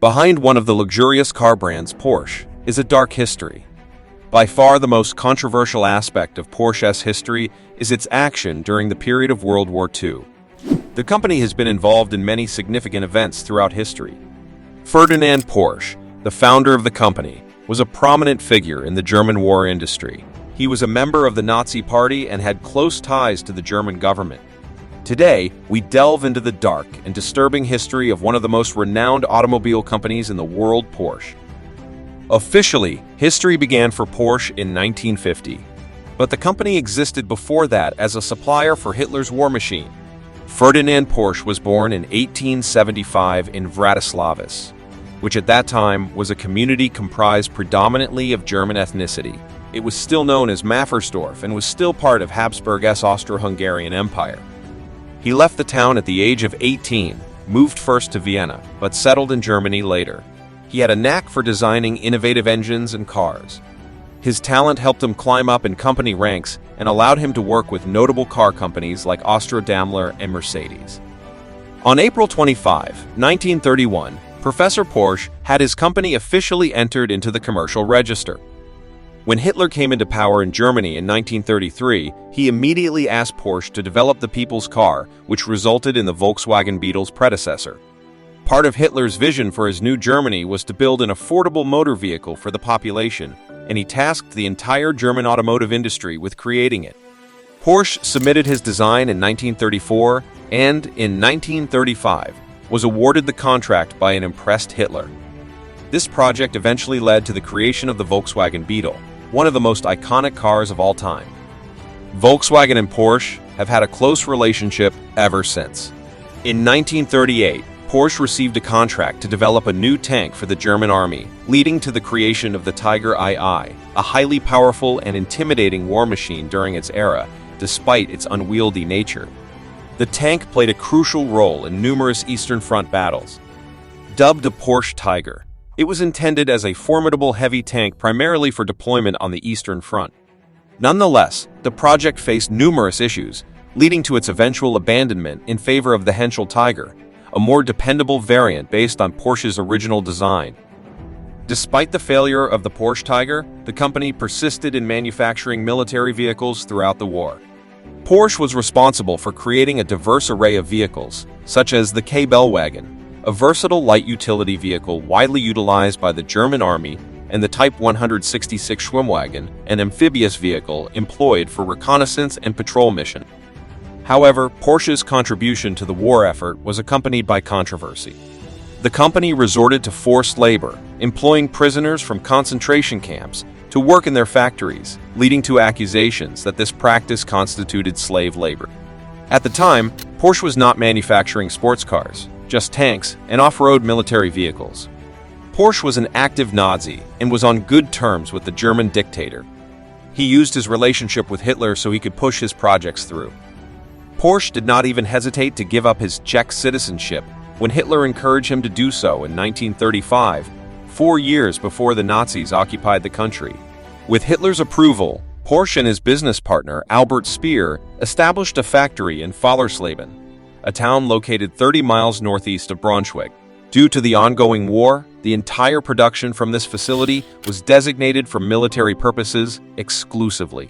Behind one of the luxurious car brands, Porsche, is a dark history. By far the most controversial aspect of Porsche's history is its action during the period of World War II. The company has been involved in many significant events throughout history. Ferdinand Porsche, the founder of the company, was a prominent figure in the German war industry. He was a member of the Nazi Party and had close ties to the German government. Today, we delve into the dark and disturbing history of one of the most renowned automobile companies in the world, Porsche. Officially, history began for Porsche in 1950, but the company existed before that as a supplier for Hitler's war machine. Ferdinand Porsche was born in 1875 in Vratislavis, which at that time was a community comprised predominantly of German ethnicity. It was still known as Maffersdorf and was still part of Habsburg's Austro-Hungarian Empire. He left the town at the age of 18, moved first to Vienna, but settled in Germany later. He had a knack for designing innovative engines and cars. His talent helped him climb up in company ranks and allowed him to work with notable car companies like Austro-Daimler and Mercedes. On April 25, 1931, Professor Porsche had his company officially entered into the commercial register. When Hitler came into power in Germany in 1933, he immediately asked Porsche to develop the people's car, which resulted in the Volkswagen Beetle's predecessor. Part of Hitler's vision for his new Germany was to build an affordable motor vehicle for the population, and he tasked the entire German automotive industry with creating it. Porsche submitted his design in 1934 and, in 1935, was awarded the contract by an impressed Hitler. This project eventually led to the creation of the Volkswagen Beetle, one of the most iconic cars of all time. Volkswagen and Porsche have had a close relationship ever since. In 1938, Porsche received a contract to develop a new tank for the German army, leading to the creation of the Tiger II, a highly powerful and intimidating war machine during its era, despite its unwieldy nature. The tank played a crucial role in numerous Eastern Front battles. Dubbed a Porsche Tiger, it was intended as a formidable heavy tank primarily for deployment on the Eastern Front. Nonetheless, the project faced numerous issues, leading to its eventual abandonment in favor of the Henschel Tiger, a more dependable variant based on Porsche's original design. Despite the failure of the Porsche Tiger, the company persisted in manufacturing military vehicles throughout the war. Porsche was responsible for creating a diverse array of vehicles, such as the K-Bellwagen, a versatile light utility vehicle widely utilized by the German Army, and the Type 166 Schwimmwagen, an amphibious vehicle employed for reconnaissance and patrol mission. However, Porsche's contribution to the war effort was accompanied by controversy. The company resorted to forced labor, employing prisoners from concentration camps to work in their factories, leading to accusations that this practice constituted slave labor. At the time, Porsche was not manufacturing sports cars, just tanks and off-road military vehicles. Porsche was an active Nazi and was on good terms with the German dictator. He used his relationship with Hitler so he could push his projects through. Porsche did not even hesitate to give up his Czech citizenship when Hitler encouraged him to do so in 1935, 4 years before the Nazis occupied the country. With Hitler's approval, Porsche and his business partner, Albert Speer, established a factory in Fallersleben, a town located 30 miles northeast of Braunschweig. Due to the ongoing war, the entire production from this facility was designated for military purposes exclusively.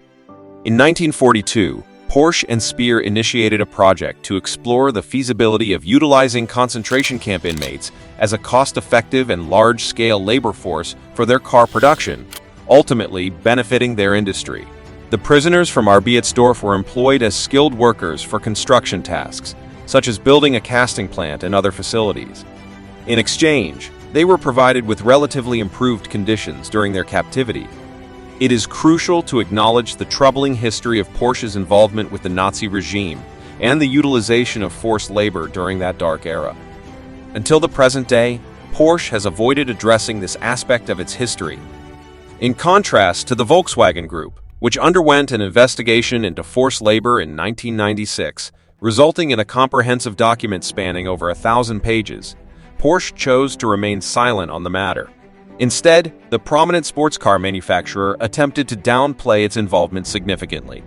In 1942, Porsche and Speer initiated a project to explore the feasibility of utilizing concentration camp inmates as a cost-effective and large-scale labor force for their car production, ultimately benefiting their industry. The prisoners from Arbeitsdorf were employed as skilled workers for construction tasks, such as building a casting plant and other facilities. In exchange, they were provided with relatively improved conditions during their captivity. It is crucial to acknowledge the troubling history of Porsche's involvement with the Nazi regime and the utilization of forced labor during that dark era. Until the present day, Porsche has avoided addressing this aspect of its history. In contrast to the Volkswagen Group, which underwent an investigation into forced labor in 1996, resulting in a comprehensive document spanning over 1,000 pages, Porsche chose to remain silent on the matter. Instead, the prominent sports car manufacturer attempted to downplay its involvement significantly.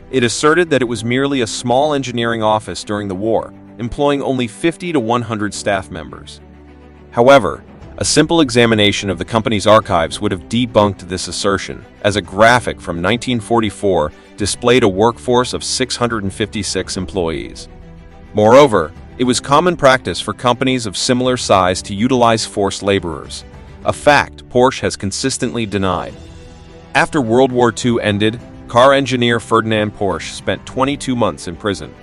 It asserted that it was merely a small engineering office during the war, employing only 50 to 100 staff members. However, A simple examination of the company's archives would have debunked this assertion, as a graphic from 1944 displayed a workforce of 656 employees. Moreover, it was common practice for companies of similar size to utilize forced laborers, a fact Porsche has consistently denied. After World War II ended, car engineer Ferdinand Porsche spent 22 months in prison.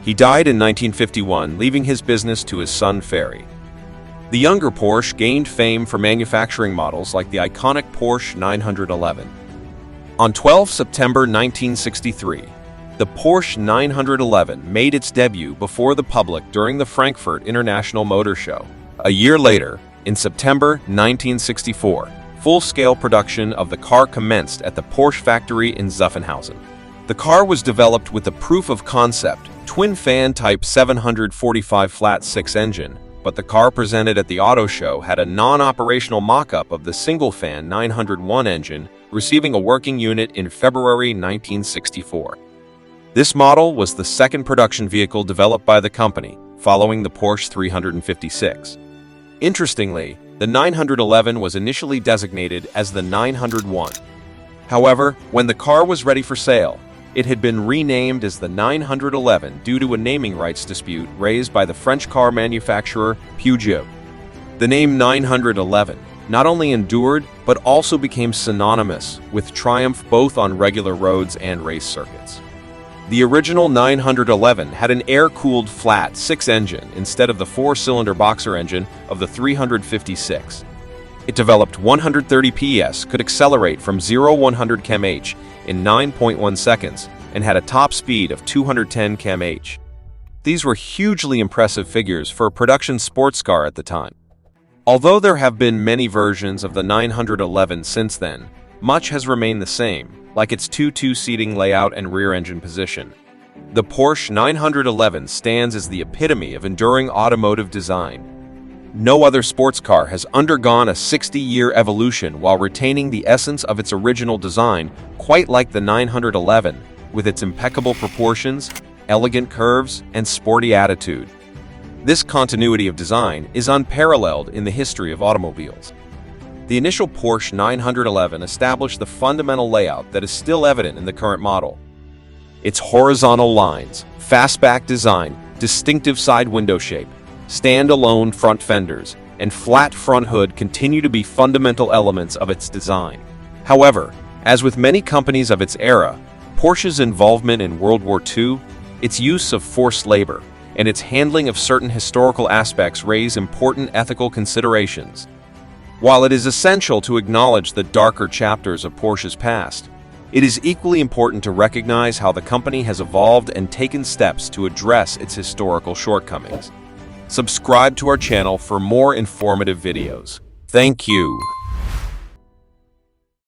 He died in 1951, leaving his business to his son Ferry. The younger Porsche gained fame for manufacturing models like the iconic Porsche 911. On 12 September 1963, the Porsche 911 made its debut before the public during the Frankfurt International Motor Show. A year later, in September 1964, full-scale production of the car commenced at the Porsche factory in Zuffenhausen. The car was developed with the proof of concept, twin-fan Type 745 flat-six engine, but the car presented at the auto show had a non-operational mock-up of the single-fan 901 engine, receiving a working unit in February 1964. This model was the second production vehicle developed by the company, following the Porsche 356. Interestingly, the 911 was initially designated as the 901. However, when the car was ready for sale, it had been renamed as the 911 due to a naming rights dispute raised by the French car manufacturer Peugeot. The name 911 not only endured, but also became synonymous with triumph both on regular roads and race circuits. The original 911 had an air-cooled flat-six engine instead of the four-cylinder boxer engine of the 356. It developed 130 PS, could accelerate from 0-100 km/h in 9.1 seconds, and had a top speed of 210 km/h. These were hugely impressive figures for a production sports car at the time. Although there have been many versions of the 911 since then, much has remained the same, like its two-seating layout and rear engine position. The Porsche 911 stands as the epitome of enduring automotive design. No other sports car has undergone a 60-year evolution while retaining the essence of its original design, quite like the 911, with its impeccable proportions, elegant curves, and sporty attitude. This continuity of design is unparalleled in the history of automobiles. The initial Porsche 911 established the fundamental layout that is still evident in the current model. Its horizontal lines, fastback design, distinctive side window shape, stand-alone front fenders, and flat front hood continue to be fundamental elements of its design. However, as with many companies of its era, Porsche's involvement in World War II, its use of forced labor, and its handling of certain historical aspects raise important ethical considerations. While it is essential to acknowledge the darker chapters of Porsche's past, it is equally important to recognize how the company has evolved and taken steps to address its historical shortcomings. Subscribe to our channel for more informative videos. Thank you.